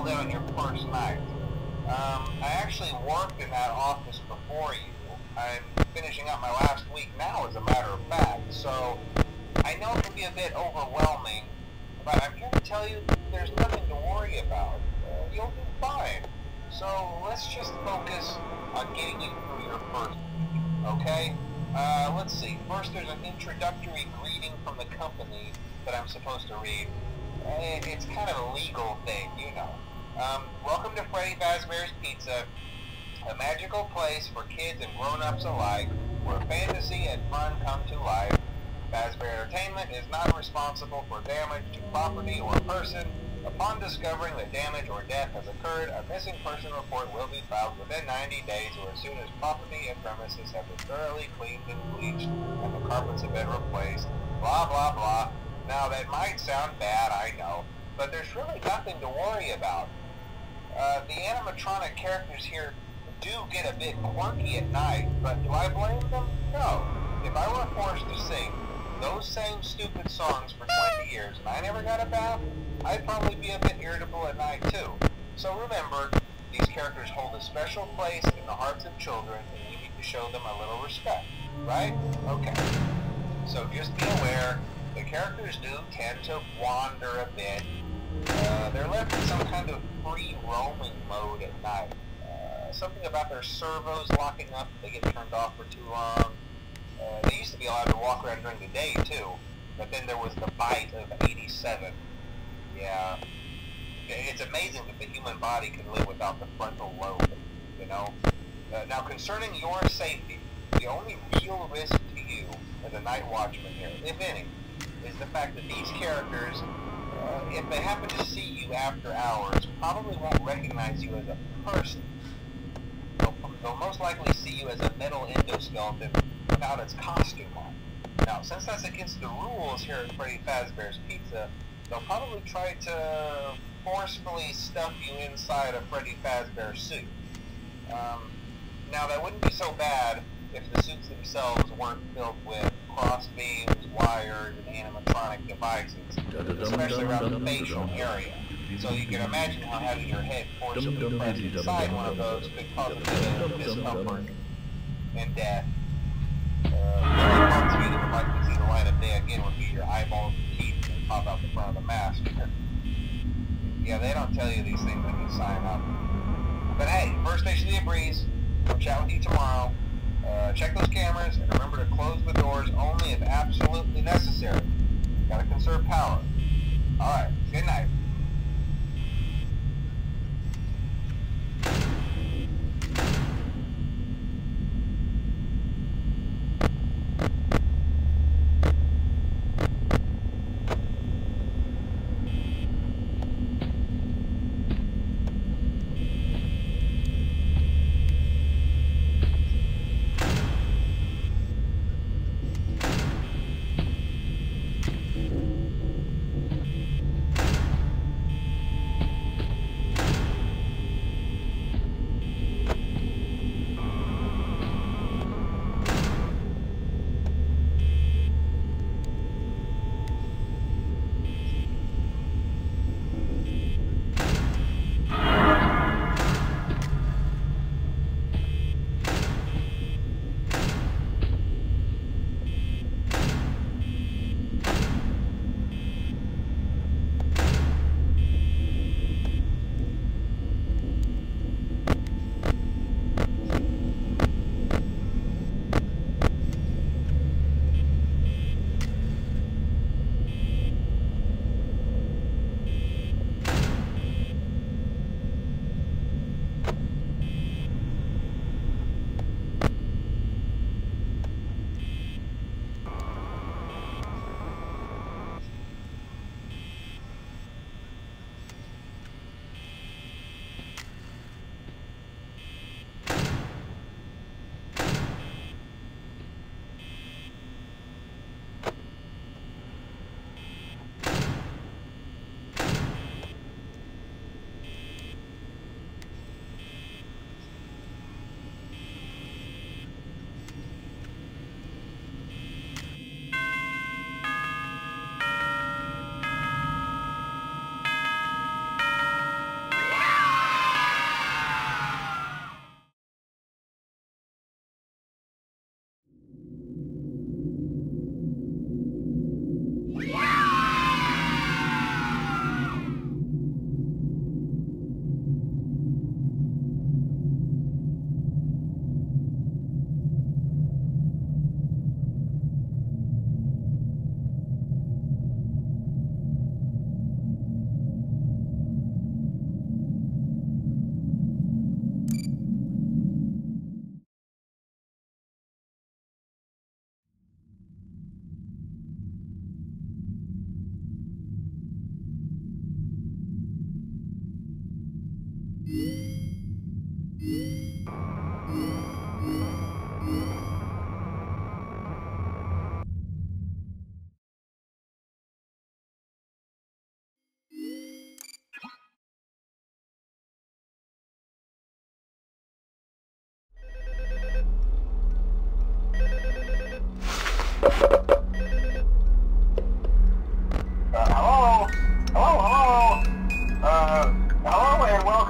settled in on your first night. I actually worked in that office before you. I'm finishing up my last week now, as a matter of fact, so I know it can be a bit overwhelming, but I'm here to tell you there's nothing to worry about. You'll do fine. So let's just focus on getting you through your first week, okay? Let's see. First, there's an introductory greeting from the company that I'm supposed to read. It's kind of a legal thing, you know. Welcome to Freddy Fazbear's Pizza, a magical place for kids and grown-ups alike, where fantasy and fun come to life. Fazbear Entertainment is not responsible for damage to property or person. Upon discovering that damage or death has occurred, a missing person report will be filed within 90 days or as soon as property and premises have been thoroughly cleaned and bleached and the carpets have been replaced. Blah, blah, blah. Now, that might sound bad, I know, but there's really nothing to worry about. The animatronic characters here do get a bit quirky at night, but do I blame them? No. If I were forced to sing those same stupid songs for 20 years and I never got a bath, I'd probably be a bit irritable at night too. So remember, these characters hold a special place in the hearts of children and we need to show them a little respect, right? Okay. So just be aware, the characters do tend to wander a bit. They're left in some kind of free roaming mode at night. Something about their servos locking up if they get turned off for too long. They used to be allowed to walk around during the day too, but then there was the bite of 87. Yeah, it's amazing that the human body can live without the frontal lobe, you know? Now, concerning your safety, the only real risk to you as a night watchman here, if any, is the fact that these characters, if they happen to see you after hours, probably won't recognize you as a person. They'll most likely see you as a metal endoskeleton without its costume on. Now, since that's against the rules here at Freddy Fazbear's Pizza, they'll probably try to forcefully stuff you inside a Freddy Fazbear suit. Now, that wouldn't be so bad if the suits themselves weren't filled with cross beams, wires, and animatronic devices, especially around the facial area. So you can imagine how having your head forcibly pressed inside one of those could cause a bit of discomfort and death. The only parts of you that would like to see the light of day again would be your eyeballs and teeth that pop out the front of the mask. Yeah, they don't tell you these things when you sign up. But hey, first station of the breeze. I'll chat with you tomorrow. Check those cameras and remember to close the doors only if absolutely necessary. Gotta conserve power. Alright, good night.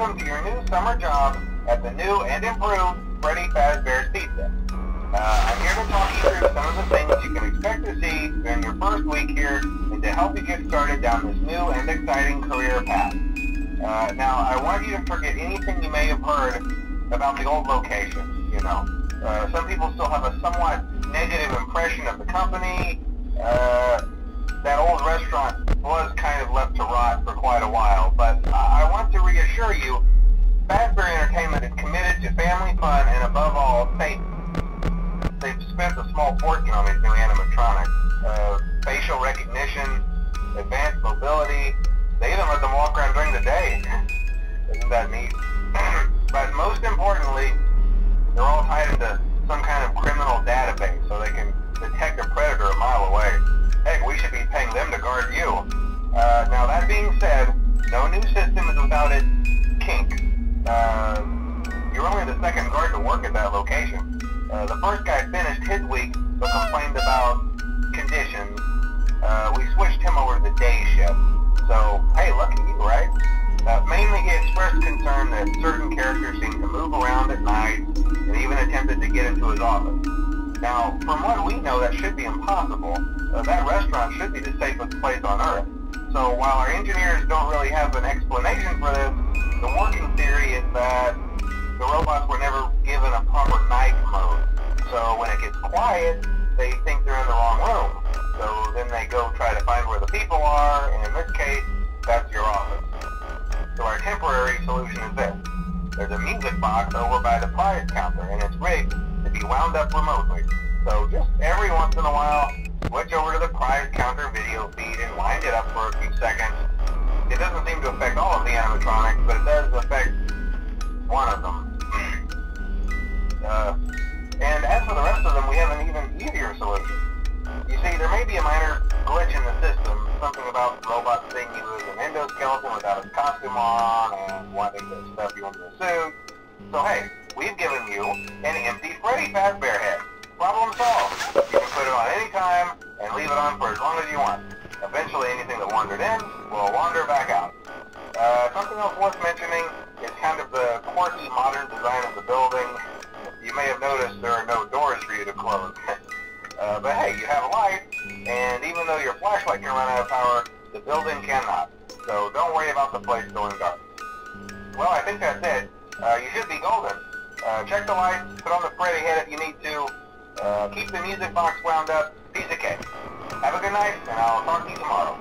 welcome to your new summer job at the new and improved Freddy Fazbear's Pizza. I'm here to talk you through some of the things you can expect to see during your first week here and to help you get started down this new and exciting career path. Now, I want you to forget anything you may have heard about the old location, you know. Some people still have a somewhat negative impression of the company. That old restaurant was kind of left to rot for quite a while, but I want to reassure you, Fazbear Entertainment is committed to family fun and above all, safety. They've spent a small fortune on these new animatronics. Facial recognition, advanced mobility, they even let them walk around during the day. Isn't that neat? But most importantly, they're all tied into some kind of criminal database so they can detect a predator a mile away. Heck, we should be paying them to guard you. Now that being said, no new system is without its kinks. You're only the second guard to work at that location. The first guy finished his week but complained about conditions. We switched him over to the day shift. So, hey, lucky you, right? Mainly he expressed concern that certain characters seemed to move around at night and even attempted to get into his office. Now, from what we know, that should be impossible. That restaurant should be the safest place on Earth. So while our engineers don't really have an explanation for this, the working theory is that the robots were never given a proper night mode. So when it gets quiet, they think they're in the wrong room. So then they go try to find where the people are, and in this case, that's your office. So our temporary solution is this. There's a music box over by the prize counter, and it's rigged to be wound up remotely. So just every once in a while, switch over to the prize counter video feed and wind it up for a few seconds. It doesn't seem to affect all of the animatronics, but it does affect one of them. And as for the rest of them, we have an even easier solution. You see, there may be a minor glitch in the system, something about the robot seeing you as an endoskeleton without his costume on and wanting to stuff you into a suit. So hey, we've given you an empty Freddy Fazbear head. Problem solved. You can put it on any time and leave it on for as long as you want. Eventually anything that wandered in will wander back out. Something else worth mentioning is kind of the quirky modern design of the building. You may have noticed there are no doors for you to close. But hey, you have a light, and even though your flashlight can run out of power, the building cannot. So don't worry about the place going dark. Well, I think that's it. You should be golden. Check the lights, put on the Freddy head if you need to. Keep the music box wound up. Piece of cake. Have a good night, and I'll talk to you tomorrow.